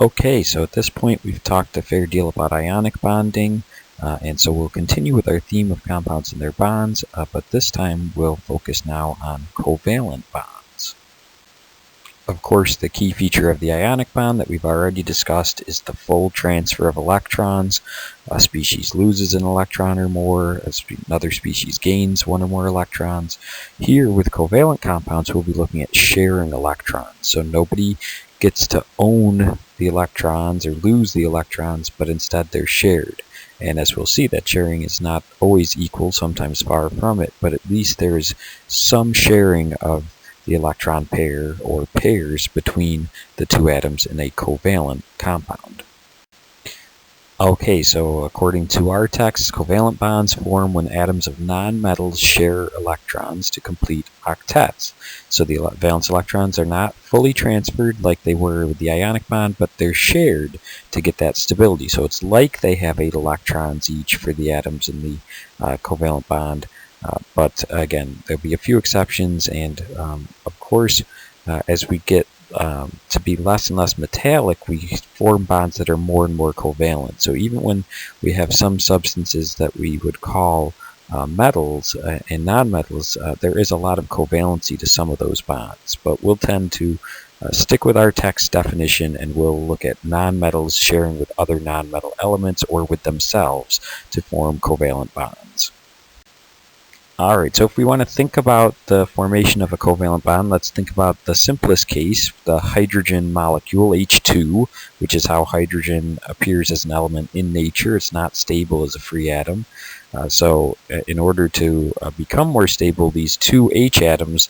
Okay, so at this point we've talked a fair deal about ionic bonding, and so we'll continue with our theme of compounds and their bonds, but this time we'll focus now on covalent bonds. Of course, the key feature of the ionic bond that we've already discussed is the full transfer of electrons. A species loses an electron or more, another species gains one or more electrons. Here with covalent compounds, we'll be looking at sharing electrons. So nobody gets to own the electrons or lose the electrons, but instead they're shared. And as we'll see, that sharing is not always equal, sometimes far from it, but at least there is some sharing of the electron pair or pairs between the two atoms in a covalent compound. Okay, so according to our text, covalent bonds form when atoms of nonmetals share electrons to complete octets. So the valence electrons are not fully transferred like they were with the ionic bond, but they're shared to get that stability. So it's like they have 8 electrons each for the atoms in the covalent bond. But again, there'll be a few exceptions, and of course, as we get to be less and less metallic, we form bonds that are more and more covalent. So even when we have some substances that we would call metals and nonmetals, there is a lot of covalency to some of those bonds. But we'll tend to stick with our text definition, and we'll look at nonmetals sharing with other nonmetal elements or with themselves to form covalent bonds. Alright, so if we want to think about the formation of a covalent bond, let's think about the simplest case, the hydrogen molecule, H2, which is how hydrogen appears as an element in nature. It's not stable as a free atom. So in order to become more stable, these two H atoms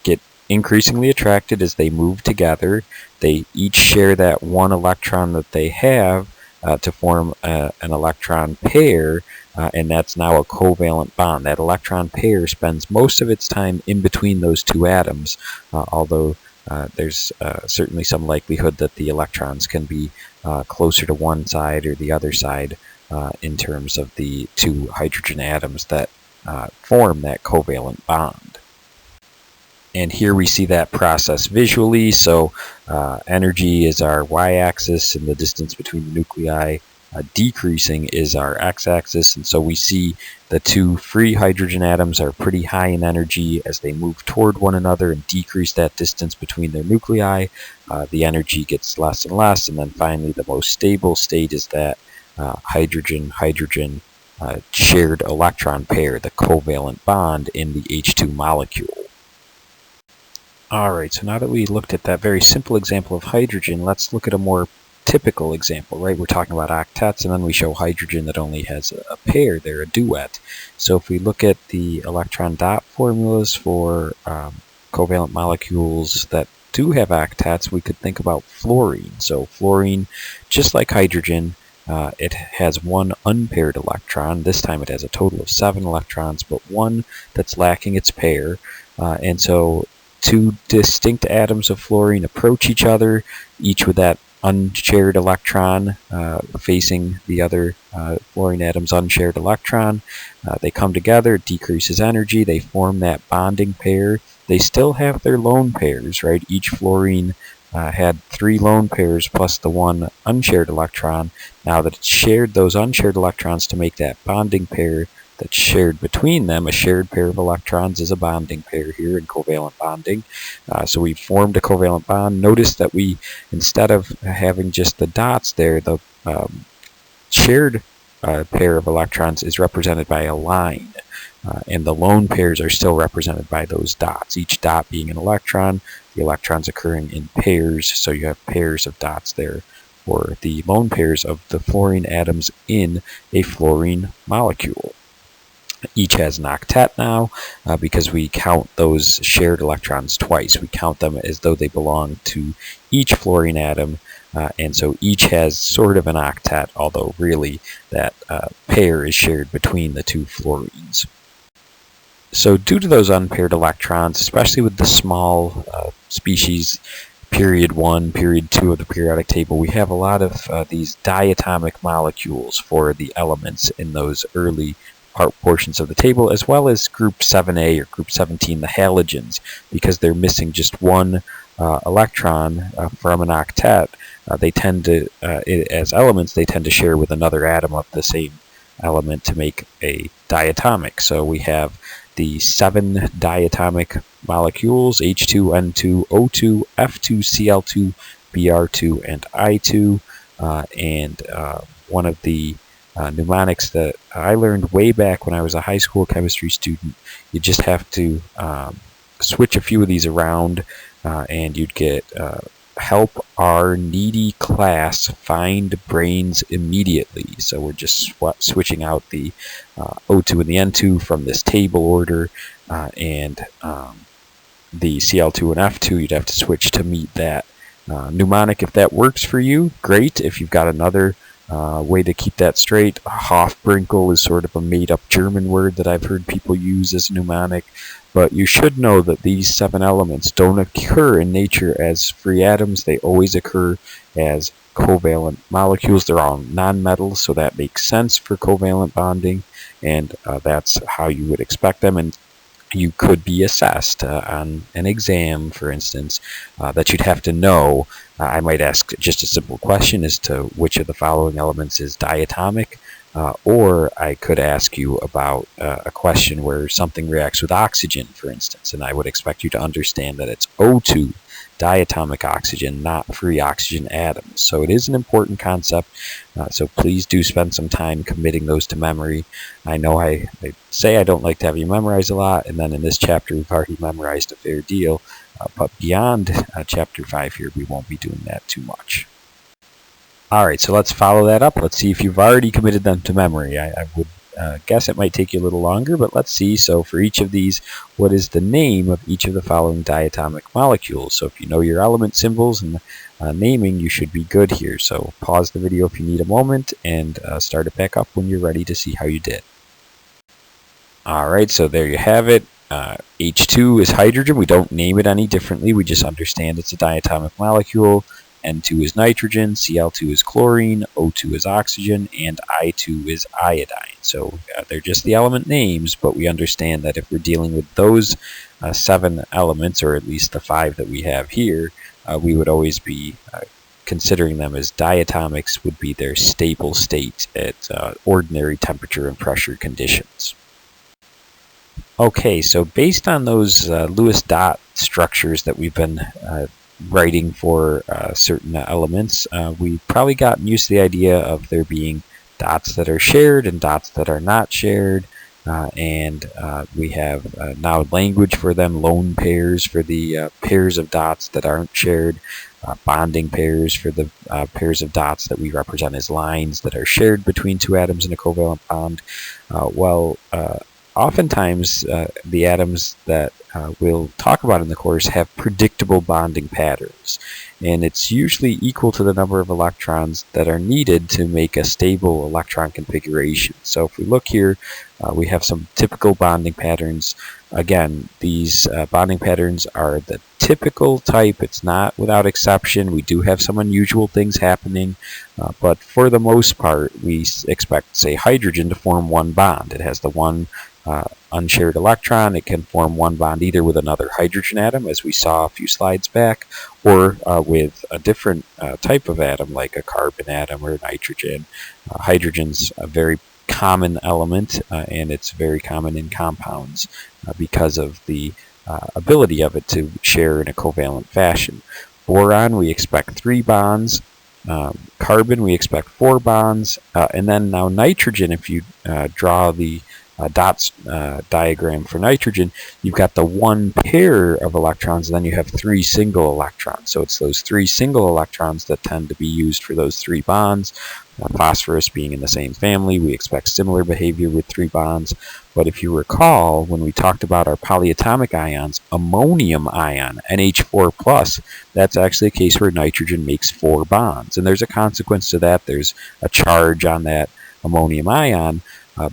get increasingly attracted as they move together. They each share that one electron that they have to form an electron pair, and that's now a covalent bond. That electron pair spends most of its time in between those two atoms, although there's certainly some likelihood that the electrons can be closer to one side or the other side in terms of the two hydrogen atoms that form that covalent bond. And here we see that process visually. So energy is our y-axis, and the distance between the nuclei decreasing is our x-axis. And so we see the two free hydrogen atoms are pretty high in energy as they move toward one another and decrease that distance between their nuclei. The energy gets less and less, and then finally the most stable state is that hydrogen-hydrogen shared electron pair, the covalent bond in the H2 molecule. Alright, so now that we looked at that very simple example of hydrogen, let's look at a more typical example, right? We're talking about octets, and then we show hydrogen that only has a pair. They're a duet. So if we look at the Electron-Dot formulas for covalent molecules that do have octets, we could think about fluorine. So fluorine, just like hydrogen, it has one unpaired electron. This time it has a total of 7 electrons, but one that's lacking its pair. And so two distinct atoms of fluorine approach each other, each with that unshared electron facing the other fluorine atom's unshared electron. They come together, it decreases energy, they form that bonding pair. They still have their lone pairs, right? Each fluorine had 3 lone pairs plus the one unshared electron. Now that it's shared those unshared electrons to make that bonding pair that's shared between them, a shared pair of electrons is a bonding pair here in covalent bonding. So we formed a covalent bond. Notice that we, instead of having just the dots there, the shared pair of electrons is represented by a line. And the lone pairs are still represented by those dots, each dot being an electron, the electrons occurring in pairs, so you have pairs of dots there, or the lone pairs of the fluorine atoms in a fluorine molecule. Each has an octet now because we count those shared electrons twice. We count them as though they belong to each fluorine atom, and so each has sort of an octet, although really that pair is shared between the two fluorines. So due to those unpaired electrons, especially with the small species period 1, period 2 of the periodic table, we have a lot of these diatomic molecules for the elements in those early portions of the table, as well as group 7a or group 17, the halogens, because they're missing just one electron from an octet, they tend to, as elements, they tend to share with another atom of the same element to make a diatomic. So we have the 7 diatomic molecules, H2, N2, O2, F2, Cl2, Br2, and I2. One of the mnemonics that I learned way back when I was a high school chemistry student, you just have to switch a few of these around, and you'd get help our needy class find brains immediately. So we're just switching out the O2 and the N2 from this table order, and the Cl2 and F2 you'd have to switch to meet that mnemonic. If that works for you, great. If you've got another way to keep that straight, Hofbrinkel is sort of a made-up German word that I've heard people use as a mnemonic. But you should know that these 7 elements don't occur in nature as free atoms. They always occur as covalent molecules. They're all nonmetals, so that makes sense for covalent bonding, and that's how you would expect them. And you could be assessed on an exam, for instance, that you'd have to know. I might ask just a simple question as to which of the following elements is diatomic. Or I could ask you about a question where something reacts with oxygen, for instance, and I would expect you to understand that it's O2, diatomic oxygen, not free oxygen atoms. So it is an important concept, so please do spend some time committing those to memory. I know I say I don't like to have you memorize a lot, and then in this chapter we've already memorized a fair deal, but beyond chapter 5 here we won't be doing that too much. Alright, so let's follow that up. Let's see if you've already committed them to memory. I would guess it might take you a little longer, but let's see. So for each of these, what is the name of each of the following diatomic molecules? So if you know your element symbols and naming, you should be good here. So pause the video if you need a moment and start it back up when you're ready to see how you did. Alright, so there you have it. H2 is hydrogen. We don't name it any differently. We just understand it's a diatomic molecule. N2 is nitrogen, Cl2 is chlorine, O2 is oxygen, and I2 is iodine. So they're just the element names, but we understand that if we're dealing with those 7 elements, or at least the 5 that we have here, we would always be considering them as diatomics, would be their stable state at ordinary temperature and pressure conditions. Okay, so based on those Lewis dot structures that we've been writing for certain elements, we've probably gotten used to the idea of there being dots that are shared and dots that are not shared, and we have now language for them, lone pairs for the pairs of dots that aren't shared, bonding pairs for the pairs of dots that we represent as lines that are shared between 2 atoms in a covalent bond. Oftentimes, the atoms that we'll talk about in the course have predictable bonding patterns, and it's usually equal to the number of electrons that are needed to make a stable electron configuration. So if we look here, we have some typical bonding patterns. Again, these bonding patterns are the typical type. It's not without exception. We do have some unusual things happening, but for the most part, we expect, say, hydrogen to form 1 bond. It has the 1 unshared electron. It can form 1 bond either with another hydrogen atom, as we saw a few slides back, or with a different type of atom, like a carbon atom or nitrogen. Hydrogen's a very common element, and it's very common in compounds because of the ability of it to share in a covalent fashion. Boron, we expect 3 bonds. Carbon, we expect 4 bonds. And then now nitrogen, if you draw the dots diagram for nitrogen, you've got the 1 pair of electrons, and then you have 3 single electrons. So it's those 3 single electrons that tend to be used for those 3 bonds. Phosphorus being in the same family, we expect similar behavior with 3 bonds. But if you recall, when we talked about our polyatomic ions, ammonium ion, NH4+, that's actually a case where nitrogen makes 4 bonds. And there's a consequence to that. There's a charge on that ammonium ion.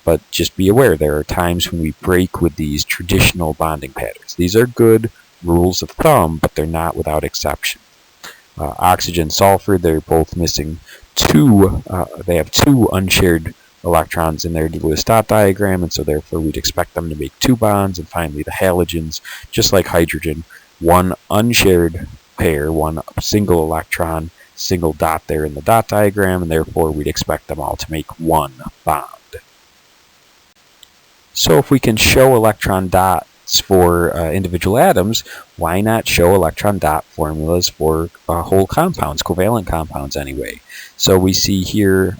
But just be aware, there are times when we break with these traditional bonding patterns. These are good rules of thumb, but they're not without exception. Oxygen, sulfur, they're both missing 2, they have 2 unshared electrons in their Lewis dot diagram, and so therefore we'd expect them to make 2 bonds. And finally the halogens, just like hydrogen, 1 unshared pair, one single electron, single dot there in the dot diagram, and therefore we'd expect them all to make one bond. So if we can show electron dots for individual atoms, why not show electron dot formulas for whole compounds, covalent compounds anyway? So we see here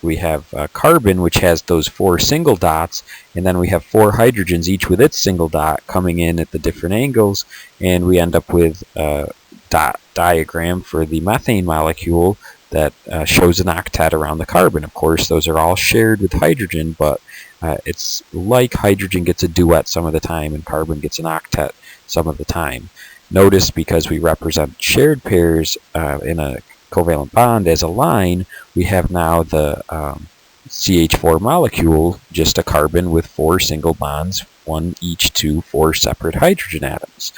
we have carbon, which has those 4 single dots, and then we have 4 hydrogens, each with its single dot coming in at the different angles, and we end up with a dot diagram for the methane molecule that shows an octet around the carbon. Of course, those are all shared with hydrogen, but it's like hydrogen gets a duet some of the time and carbon gets an octet some of the time. Notice, because we represent shared pairs in a covalent bond as a line, we have now the CH4 molecule, just a carbon with 4 single bonds, one each to 4 separate hydrogen atoms.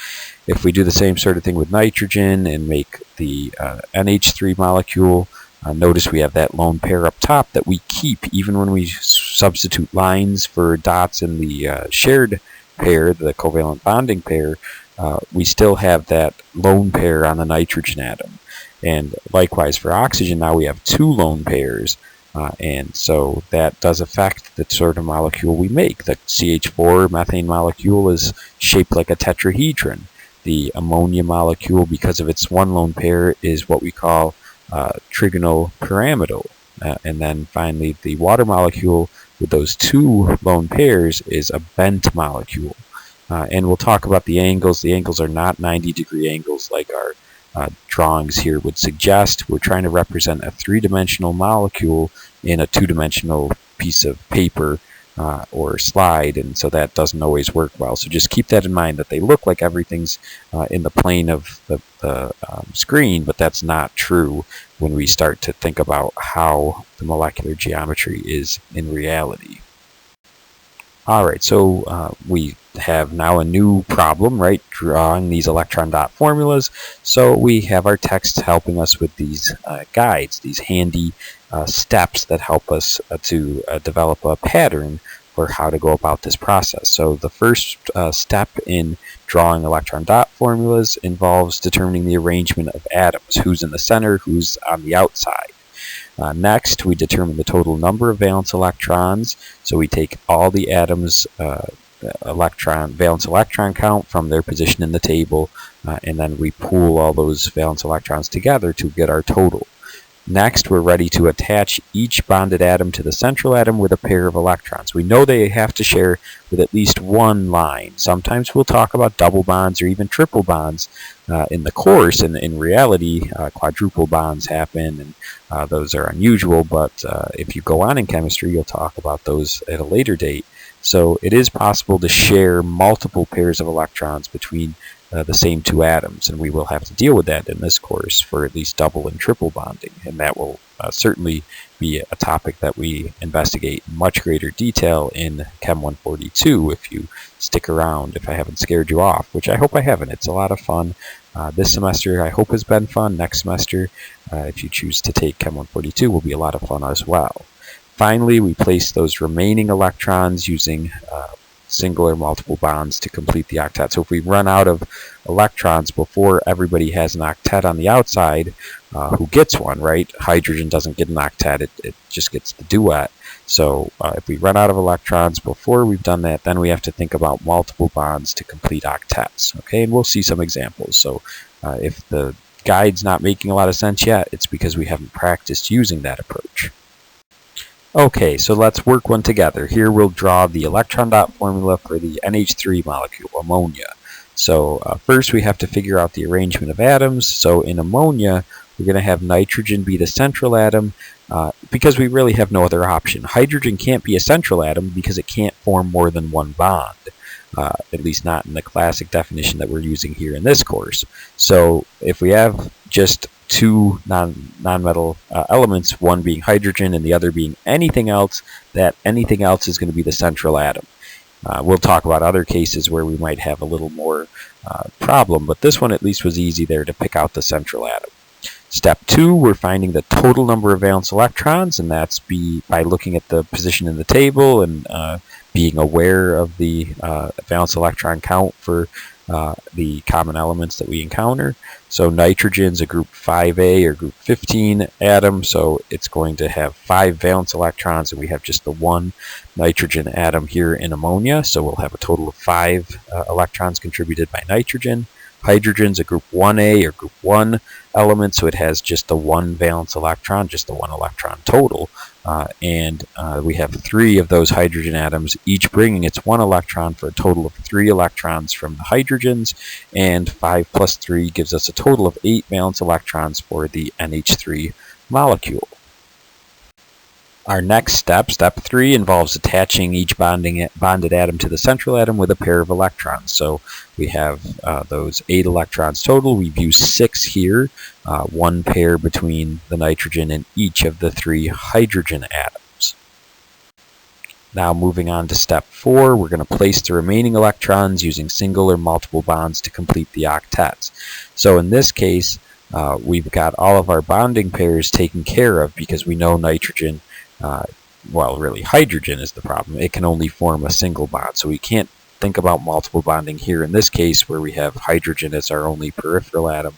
If we do the same sort of thing with nitrogen and make the NH3 molecule, notice we have that lone pair up top that we keep even when we substitute lines for dots in the shared pair, the covalent bonding pair. We still have that lone pair on the nitrogen atom. And likewise for oxygen, now we have 2 lone pairs. And so that does affect the sort of molecule we make. The CH4 methane molecule is shaped like a tetrahedron. The ammonia molecule, because of its 1 lone pair, is what we call trigonal pyramidal. And then finally, the water molecule with those 2 lone pairs is a bent molecule. And we'll talk about the angles. The angles are not 90-degree angles like our drawings here would suggest. We're trying to represent a 3-dimensional molecule in a 2-dimensional piece of paper or slide, and so that doesn't always work well. So just keep that in mind, that they look like everything's in the plane of the screen, but that's not true when we start to think about how the molecular geometry is in reality. Alright, so we have now a new problem, right, drawing these electron dot formulas. So we have our text helping us with these guides, these handy steps that help us to develop a pattern for how to go about this process. So the first step in drawing electron dot formulas involves determining the arrangement of atoms, who's in the center, who's on the outside. Next, we determine the total number of valence electrons. So we take all the atoms' valence electron count from their position in the table, and then we pool all those valence electrons together to get our total. Next, we're ready to attach each bonded atom to the central atom with a pair of electrons. We know they have to share with at least 1 line. Sometimes we'll talk about double bonds or even triple bonds in the course, and in reality quadruple bonds happen, and those are unusual, but if you go on in chemistry, you'll talk about those at a later date. So it is possible to share multiple pairs of electrons between the same 2 atoms, and we will have to deal with that in this course for at least double and triple bonding, and that will certainly be a topic that we investigate in much greater detail in Chem 142 if you stick around, if I haven't scared you off, which I hope I haven't. It's a lot of fun. This semester I hope has been fun. Next semester, if you choose to take Chem 142, will be a lot of fun as well. Finally, we place those remaining electrons using single or multiple bonds to complete the octet. So if we run out of electrons before everybody has an octet on the outside, who gets one, right? Hydrogen doesn't get an octet, it just gets the duet. So if we run out of electrons before we've done that, then we have to think about multiple bonds to complete octets. Okay, and we'll see some examples. So if the guide's not making a lot of sense yet, it's because we haven't practiced using that approach. Okay, so let's work one together. Here we'll draw the electron dot formula for the NH3 molecule, ammonia. So first we have to figure out the arrangement of atoms. So in ammonia, we're going to have nitrogen be the central atom because we really have no other option. Hydrogen can't be a central atom because it can't form more than 1 bond, at least not in the classic definition that we're using here in this course. So if we have just 2 nonmetal elements, one being hydrogen and the other being anything else, that anything else is going to be the central atom. We'll talk about other cases where we might have a little more problem, but this one at least was easy there to pick out the central atom. Step 2, we're finding the total number of valence electrons, and that's by looking at the position in the table and being aware of the valence electron count for the common elements that we encounter. So nitrogen's a group 5A or group 15 atom, so it's going to have 5 valence electrons, and we have just the one nitrogen atom here in ammonia, so we'll have a total of 5 electrons contributed by nitrogen. Hydrogen's a group 1A or group 1 element, so it has just the one valence electron, just the one electron total. And we have 3 of those hydrogen atoms, each bringing its 1 electron for a total of 3 electrons from the hydrogens, and 5 plus 3 gives us a total of 8 valence electrons for the NH3 molecule. Our next step, step 3, involves attaching each bonded atom to the central atom with a pair of electrons. So we have those 8 electrons total. We've used 6 here, 1 pair between the nitrogen and each of the 3 hydrogen atoms. Now moving on to step 4, we're going to place the remaining electrons using single or multiple bonds to complete the octets. So in this case, we've got all of our bonding pairs taken care of because we know nitrogen, well, really hydrogen is the problem. It can only form a single bond, so we can't think about multiple bonding here in this case where we have hydrogen as our only peripheral atom.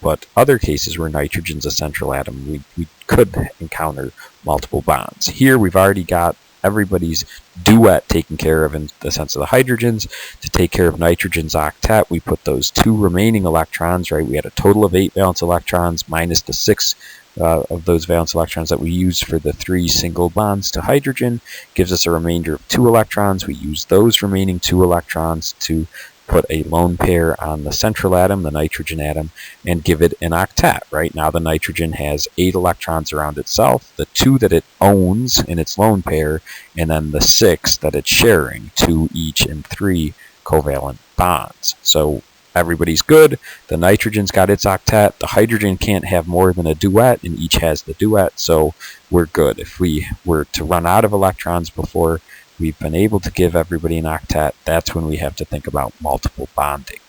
But other cases where nitrogen's a central atom, we could encounter multiple bonds. Here we've already got everybody's duet taken care of in the sense of the hydrogens. To take care of nitrogen's octet, we put those 2 remaining electrons, right? We had a total of 8 valence electrons minus the 6 of those valence electrons that we used for the 3 single bonds to hydrogen, gives us a remainder of 2 electrons. We use those remaining 2 electrons to put a lone pair on the central atom, the nitrogen atom, and give it an octet. Right now the nitrogen has 8 electrons around itself, the 2 that it owns in its lone pair, and then the 6 that it's sharing, 2 each and 3 covalent bonds. So everybody's good. The nitrogen's got its octet. The hydrogen can't have more than a duet, and each has the duet, so we're good. If we were to run out of electrons before we've been able to give everybody an octet, that's when we have to think about multiple bonding.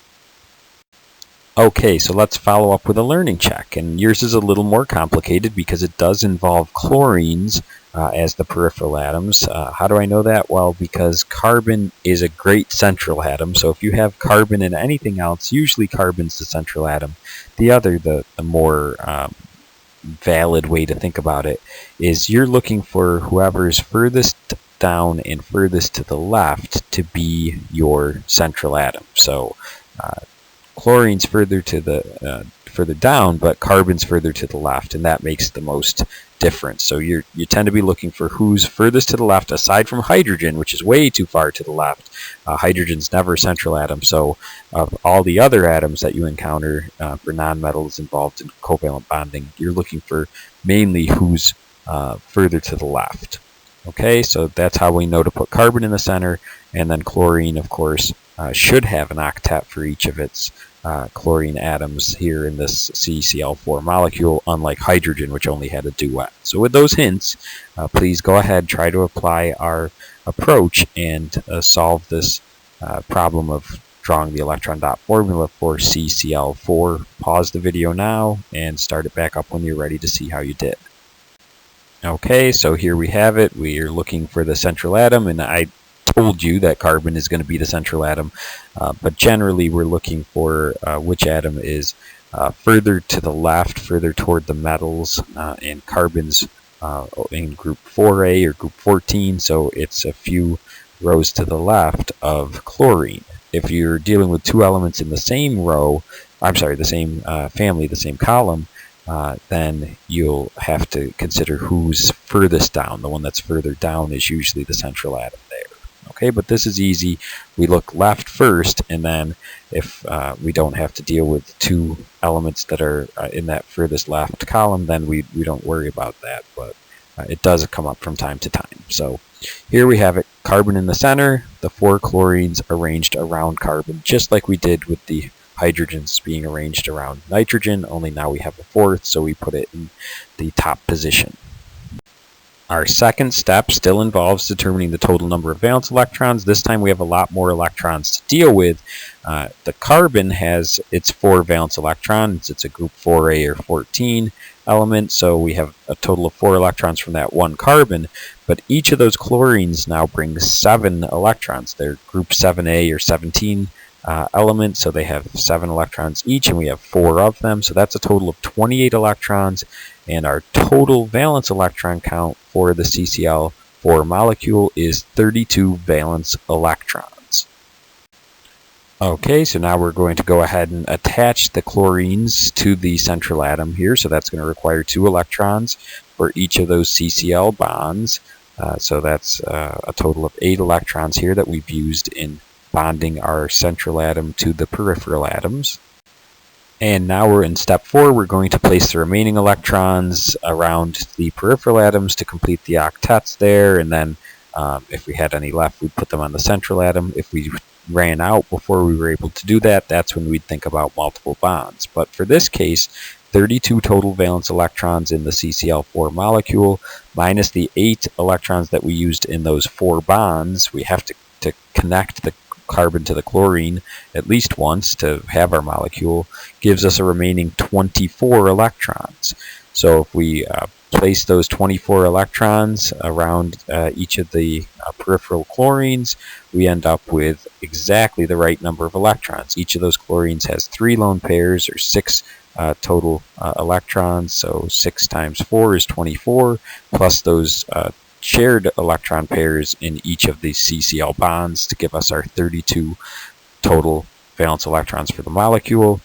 Okay, so let's follow up with a learning check, and yours is a little more complicated because it does involve chlorines as the peripheral atoms. How do I know that? Well, because carbon is a great central atom, so if you have carbon in anything else, usually carbon's the central atom. The other, the more valid way to think about it, is you're looking for whoever's furthest down and furthest to the left to be your central atom. So chlorine's further to the further down, but carbon's further to the left, and that makes the most difference. So you tend to be looking for who's furthest to the left, aside from hydrogen, which is way too far to the left. Hydrogen's never a central atom, so of all the other atoms that you encounter for nonmetals involved in covalent bonding, you're looking for mainly who's further to the left. Okay, so that's how we know to put carbon in the center, and then chlorine, of course, should have an octet for each of its chlorine atoms here in this CCl4 molecule, unlike hydrogen, which only had a duet. So with those hints, please go ahead, try to apply our approach and solve this problem of drawing the electron-dot formula for CCl4. Pause the video now and start it back up when you're ready to see how you did. Okay, so here we have it. We are looking for the central atom, and I told you that carbon is going to be the central atom, but generally we're looking for which atom is further to the left, further toward the metals, and carbon's in group 4A or group 14, so it's a few rows to the left of chlorine. If you're dealing with 2 elements in the same row, the same family, the same column, then you'll have to consider who's furthest down. The one that's further down is usually the central atom there. Okay, but this is easy. We look left first, and then if we don't have to deal with 2 elements that are in that furthest left column, then we don't worry about that, but it does come up from time to time. So here we have it, carbon in the center, the 4 chlorines arranged around carbon, just like we did with the hydrogens being arranged around nitrogen, only now we have a 4th, so we put it in the top position. Our second step still involves determining the total number of valence electrons. This time we have a lot more electrons to deal with. The carbon has its 4 valence electrons. It's a group 4A or 14 element, so we have a total of 4 electrons from that one carbon, but each of those chlorines now brings 7 electrons. They're group 7A or 17 element, so they have 7 electrons each, and we have 4 of them, so that's a total of 28 electrons, and our total valence electron count for the CCl4 molecule is 32 valence electrons. Okay, so now we're going to go ahead and attach the chlorines to the central atom here, so that's going to require 2 electrons for each of those CCl bonds. So that's a total of 8 electrons here that we've used in bonding our central atom to the peripheral atoms. And now we're in step 4. We're going to place the remaining electrons around the peripheral atoms to complete the octets there, and then if we had any left, we'd put them on the central atom. If we ran out before we were able to do that, that's when we'd think about multiple bonds. But for this case, 32 total valence electrons in the CCl4 molecule, minus the 8 electrons that we used in those 4 bonds. We have to connect the carbon to the chlorine at least once to have our molecule, gives us a remaining 24 electrons. So if we place those 24 electrons around each of the peripheral chlorines, we end up with exactly the right number of electrons. Each of those chlorines has 3 lone pairs, or 6 total electrons, so 6 times 4 is 24, plus those shared electron pairs in each of these CCl bonds to give us our 32 total valence electrons for the molecule.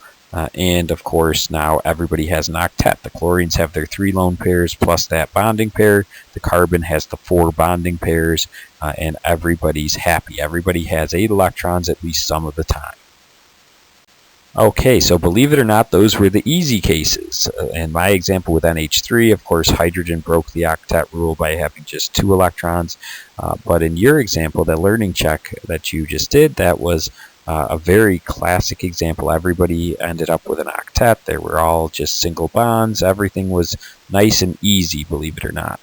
And of course, now everybody has an octet. The chlorines have their 3 lone pairs plus that bonding pair. The carbon has the 4 bonding pairs, and everybody's happy. Everybody has 8 electrons at least some of the time. Okay, so believe it or not, those were the easy cases. In my example with NH3, of course, hydrogen broke the octet rule by having just 2 electrons. But in your example, the learning check that you just did, that was a very classic example. Everybody ended up with an octet. They were all just single bonds. Everything was nice and easy, believe it or not.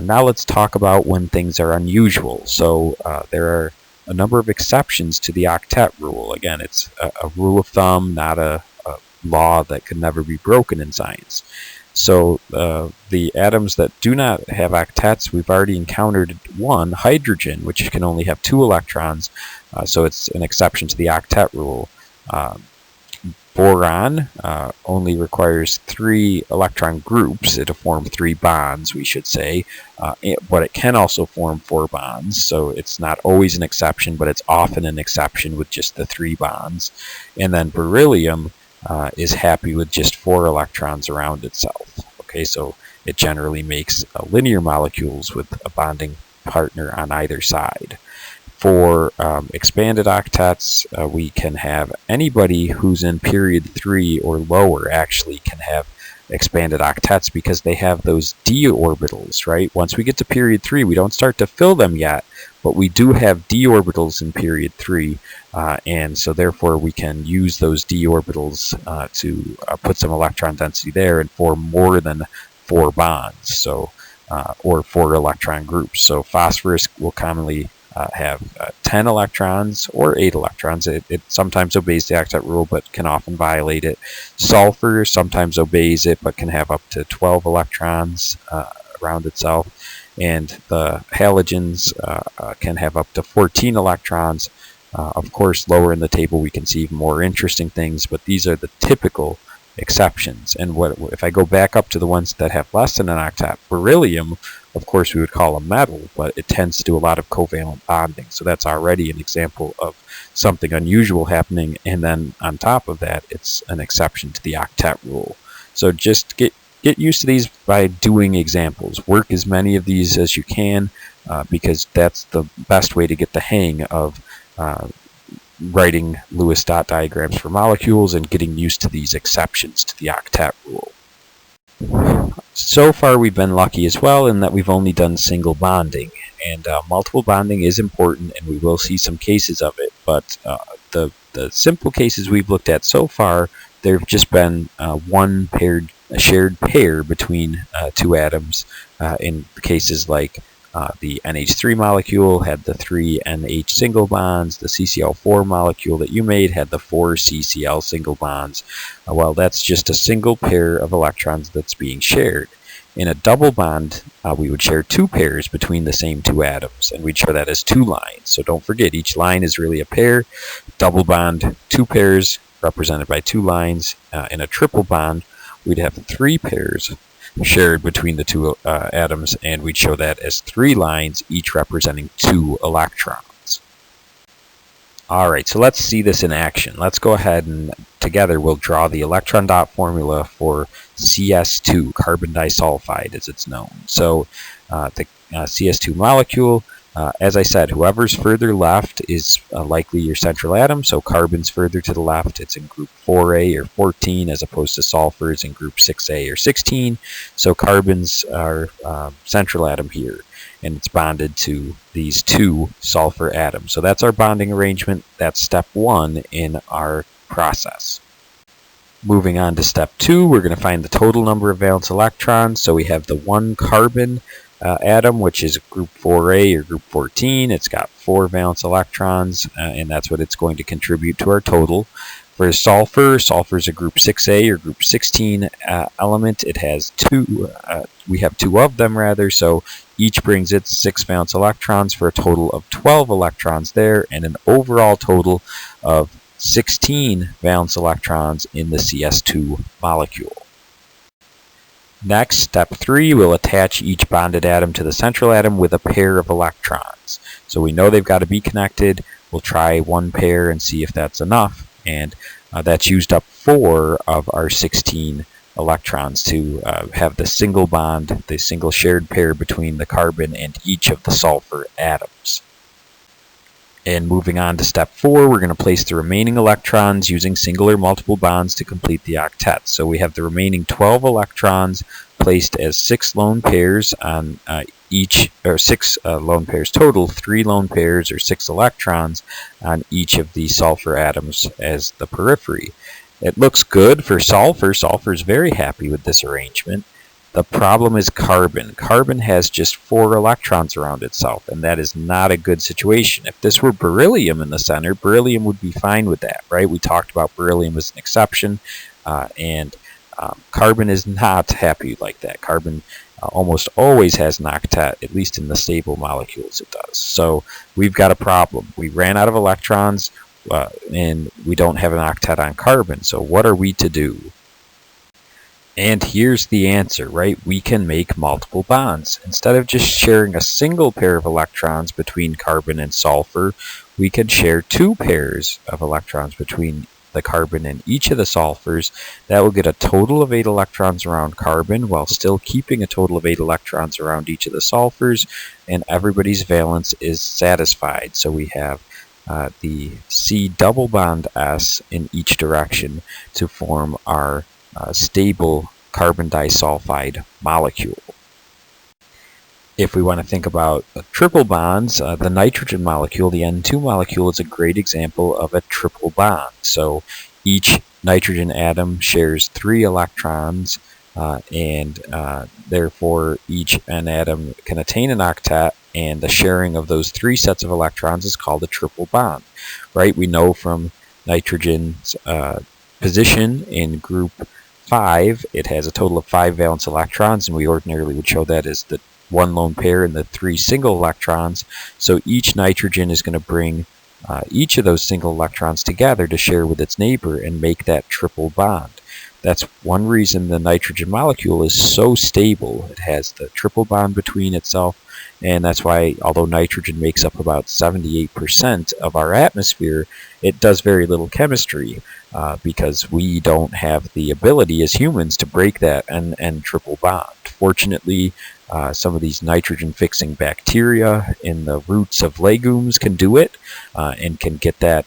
Now let's talk about when things are unusual. So there are a number of exceptions to the octet rule. Again, it's a rule of thumb, not a law that could never be broken in science. So the atoms that do not have octets, we've already encountered one, hydrogen, which can only have 2 electrons, so it's an exception to the octet rule. Boron only requires 3 electron groups to form 3 bonds, we should say, but it can also form 4 bonds, so it's not always an exception, but it's often an exception with just the 3 bonds. And then beryllium is happy with just 4 electrons around itself. Okay, so it generally makes linear molecules with a bonding partner on either side. For expanded octets, we can have anybody who's in period 3 or lower actually can have expanded octets because they have those d orbitals, right? Once we get to period 3, we don't start to fill them yet, but we do have d orbitals in period 3, and so therefore we can use those d orbitals to put some electron density there and form more than 4 bonds, so or 4 electron groups. So phosphorus will commonly have 10 electrons or 8 electrons. It sometimes obeys the octet rule but can often violate it. Sulfur sometimes obeys it but can have up to 12 electrons around itself. And the halogens can have up to 14 electrons. Of course, lower in the table we can see even more interesting things, but these are the typical exceptions. And if I go back up to the ones that have less than an octet, beryllium, of course, we would call a metal, but it tends to do a lot of covalent bonding. So that's already an example of something unusual happening. And then on top of that, it's an exception to the octet rule. So just get used to these by doing examples. Work as many of these as you can, because that's the best way to get the hang of writing Lewis dot diagrams for molecules and getting used to these exceptions to the octet rule. So far we've been lucky as well in that we've only done single bonding, and multiple bonding is important, and we will see some cases of it, but the simple cases we've looked at so far, there have just been one shared pair between 2 atoms in cases like the NH3 molecule had the 3 NH single bonds. The CCl4 molecule that you made had the 4 CCl single bonds. Well, that's just a single pair of electrons that's being shared. In a double bond, we would share 2 pairs between the same 2 atoms, and we'd show that as 2 lines. So don't forget, each line is really a pair. Double bond, 2 pairs represented by 2 lines. In a triple bond, we'd have 3 pairs shared between the 2 atoms, and we'd show that as 3 lines, each representing 2 electrons. Alright, so let's see this in action. Let's go ahead and together we'll draw the electron-dot formula for CS2, carbon disulfide as it's known. So the CS2 molecule, as I said, whoever's further left is likely your central atom. So carbon's further to the left, it's in group 4A or 14, as opposed to sulfur's in group 6A or 16. So carbon's our central atom here, and it's bonded to these 2 sulfur atoms. So that's our bonding arrangement. That's step 1 in our process. Moving on to step 2, we're going to find the total number of valence electrons. So we have the 1 carbon atom, which is group 4A or group 14. It's got 4 valence electrons, and that's what it's going to contribute to our total. For sulfur, sulfur is a group 6A or group 16 element. It has 2, we have 2 of them rather, so each brings its 6 valence electrons for a total of 12 electrons there, and an overall total of 16 valence electrons in the CS2 molecule. Next, step 3, we'll attach each bonded atom to the central atom with a pair of electrons. So we know they've got to be connected. We'll try 1 pair and see if that's enough, and that's used up 4 of our 16 electrons to have the single bond, the single shared pair between the carbon and each of the sulfur atoms. And moving on to step 4, we're going to place the remaining electrons using single or multiple bonds to complete the octet. So we have the remaining 12 electrons placed as 6 lone pairs on each, or 6 lone pairs total, 3 lone pairs or 6 electrons on each of the sulfur atoms as the periphery. It looks good for sulfur. Sulfur is very happy with this arrangement. The problem is carbon. Carbon has just 4 electrons around itself, and that is not a good situation. If this were beryllium in the center, beryllium would be fine with that, right? We talked about beryllium as an exception, and carbon is not happy like that. Carbon almost always has an octet, at least in the stable molecules it does. So we've got a problem. We ran out of electrons, and we don't have an octet on carbon. So what are we to do? And here's the answer, right? We can make multiple bonds. Instead of just sharing a single pair of electrons between carbon and sulfur, we can share 2 pairs of electrons between the carbon and each of the sulfurs. That will get a total of 8 electrons around carbon while still keeping a total of 8 electrons around each of the sulfurs, and everybody's valence is satisfied. So we have the C double bond S in each direction to form our stable carbon disulfide molecule. If we want to think about triple bonds, the nitrogen molecule, the N2 molecule, is a great example of a triple bond. So each nitrogen atom shares 3 electrons, and therefore each N atom can attain an octet, and the sharing of those 3 sets of electrons is called a triple bond, right? We know from nitrogen's position in group 5, it has a total of 5 valence electrons, and we ordinarily would show that as the 1 lone pair and the 3 single electrons. So each nitrogen is going to bring each of those single electrons together to share with its neighbor and make that triple bond. That's one reason the nitrogen molecule is so stable. It has the triple bond between itself, and that's why, although nitrogen makes up about 78% of our atmosphere, it does very little chemistry because we don't have the ability as humans to break that N triple bond. Fortunately, some of these nitrogen-fixing bacteria in the roots of legumes can do it and can get that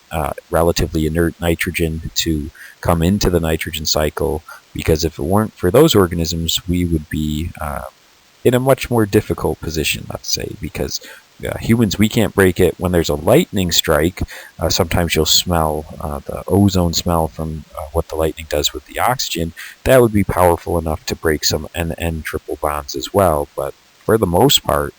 relatively inert nitrogen to come into the nitrogen cycle, because if it weren't for those organisms, we would be in a much more difficult position, let's say, because humans, we can't break it. When there's a lightning strike, sometimes you'll smell the ozone smell from what the lightning does with the oxygen. That would be powerful enough to break some N triple bonds as well. But for the most part,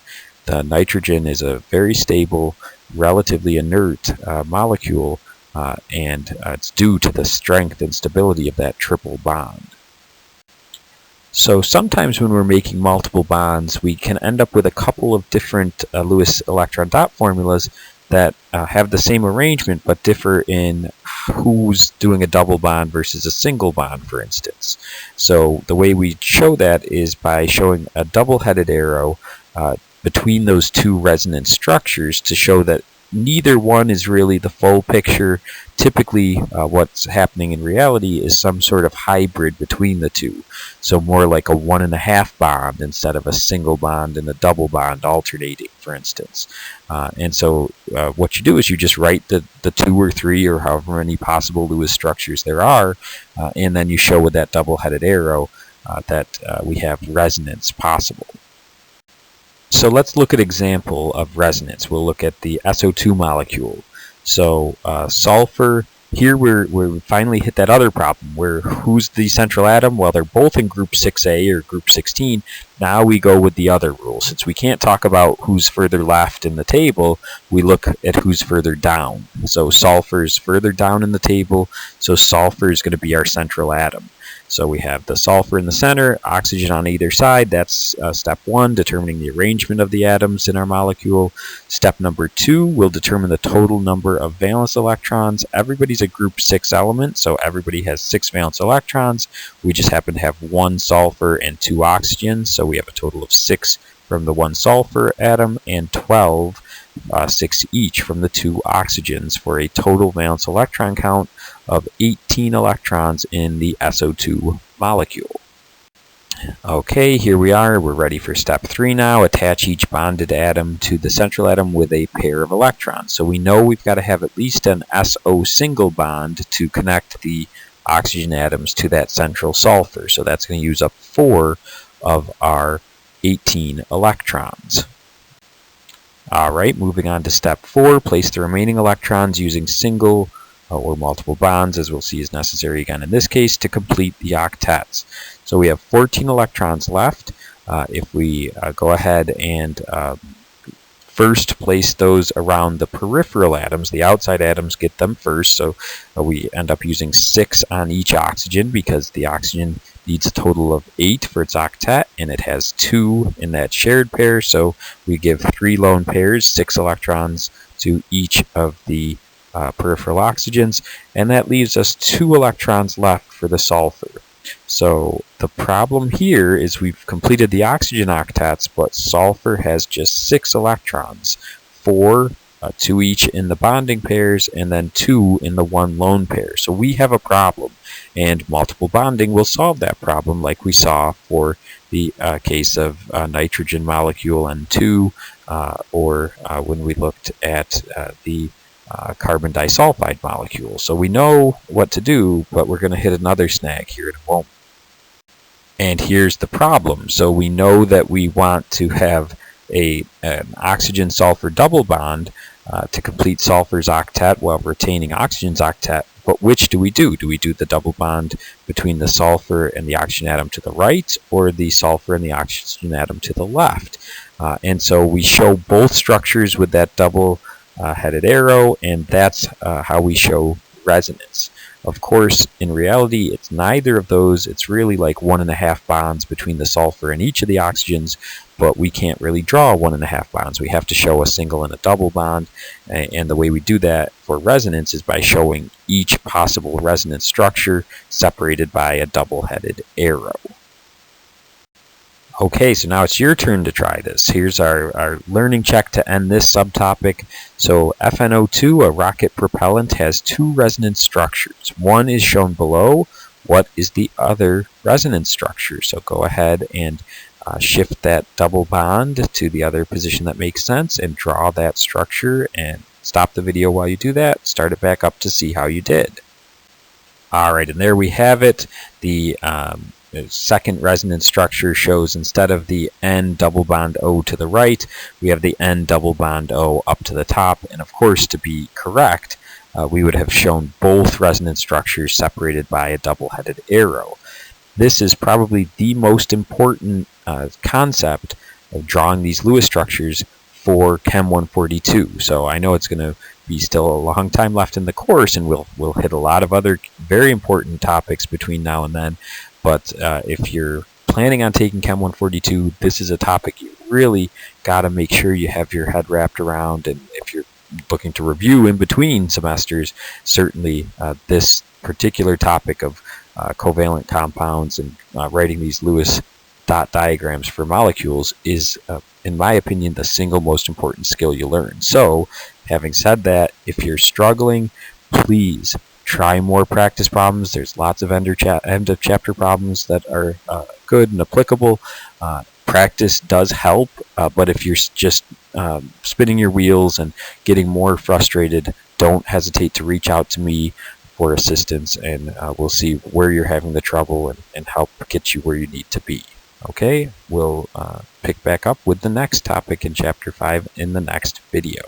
the nitrogen is a very stable, relatively inert molecule, and it's due to the strength and stability of that triple bond. So sometimes when we're making multiple bonds, we can end up with a couple of different Lewis electron-dot formulas that have the same arrangement but differ in who's doing a double bond versus a single bond, for instance. So the way we show that is by showing a double-headed arrow between those two resonance structures to show that neither one is really the full picture. Typically, what's happening in reality is some sort of hybrid between the two. So more like a 1.5 bond instead of a single bond and a double bond alternating, for instance. And so what you do is you just write the 2 or 3 or however many possible Lewis structures there are, and then you show with that double-headed arrow that we have resonance possible. So let's look at an example of resonance. We'll look at the SO2 molecule. So sulfur, here we finally hit that other problem where who's the central atom? Well, they're both in group 6A or group 16. Now we go with the other rule. Since we can't talk about who's further left in the table, we look at who's further down. So sulfur is further down in the table, so sulfur is going to be our central atom. So we have the sulfur in the center, oxygen on either side. That's step 1, determining the arrangement of the atoms in our molecule. Step number 2 will determine the total number of valence electrons. Everybody's a group 6 element, so everybody has 6 valence electrons. We just happen to have 1 sulfur and 2 oxygens, so we have a total of 6 from the 1 sulfur atom and 12, 6 each from the 2 oxygens, for a total valence electron count of 18 electrons in the SO2 molecule. Okay, here we are. We're ready for step 3 now. Attach each bonded atom to the central atom with a pair of electrons. So we know we've got to have at least an SO single bond to connect the oxygen atoms to that central sulfur. So that's going to use up 4 of our 18 electrons. Alright, moving on to step 4. Place the remaining electrons using single or multiple bonds, as we'll see is necessary again in this case, to complete the octets. So we have 14 electrons left. If we go ahead and first place those around the peripheral atoms, the outside atoms get them first, so we end up using 6 on each oxygen because the oxygen needs a total of 8 for its octet, and it has 2 in that shared pair, so we give 3 lone pairs, 6 electrons to each of the peripheral oxygens, and that leaves us 2 electrons left for the sulfur. So the problem here is we've completed the oxygen octets, but sulfur has just 6 electrons, 4, 2 each in the bonding pairs, and then 2 in the 1 lone pair. So we have a problem, and multiple bonding will solve that problem, like we saw for the case of nitrogen molecule N2, or when we looked at the carbon disulfide molecule. So we know what to do, but we're going to hit another snag here in a moment. And here's the problem. So we know that we want to have an oxygen-sulfur double bond to complete sulfur's octet while retaining oxygen's octet. But which do we do? Do we do the double bond between the sulfur and the oxygen atom to the right, or the sulfur and the oxygen atom to the left? And so we show both structures with that double headed arrow, and that's how we show resonance. Of course, in reality, it's neither of those. It's really like 1.5 bonds between the sulfur and each of the oxygens, but we can't really draw 1.5 bonds. We have to show a single and a double bond, and the way we do that for resonance is by showing each possible resonance structure separated by a double-headed arrow. Okay, so now it's your turn to try this. Here's our learning check to end this subtopic. So FnO2, a rocket propellant, has 2 resonance structures. One is shown below. What is the other resonance structure? So go ahead and shift that double bond to the other position that makes sense and draw that structure, and stop the video while you do that. Start it back up to see how you did. Alright, and there we have it. The second resonance structure shows, instead of the N double bond O to the right, we have the N double bond O up to the top. And of course, to be correct, we would have shown both resonance structures separated by a double-headed arrow. This is probably the most important concept of drawing these Lewis structures for Chem 142. So I know it's going to be still a long time left in the course, and we'll hit a lot of other very important topics between now and then. But if you're planning on taking Chem 142, this is a topic you really got to make sure you have your head wrapped around, and if you're looking to review in between semesters, certainly this particular topic of covalent compounds and writing these Lewis dot diagrams for molecules is, in my opinion, the single most important skill you learn. So, having said that, if you're struggling, please try more practice problems. There's lots of end of chapter problems that are good and applicable. Practice does help, but if you're just spinning your wheels and getting more frustrated, don't hesitate to reach out to me for assistance, and we'll see where you're having the trouble and help get you where you need to be. Okay, we'll pick back up with the next topic in Chapter 5 in the next video.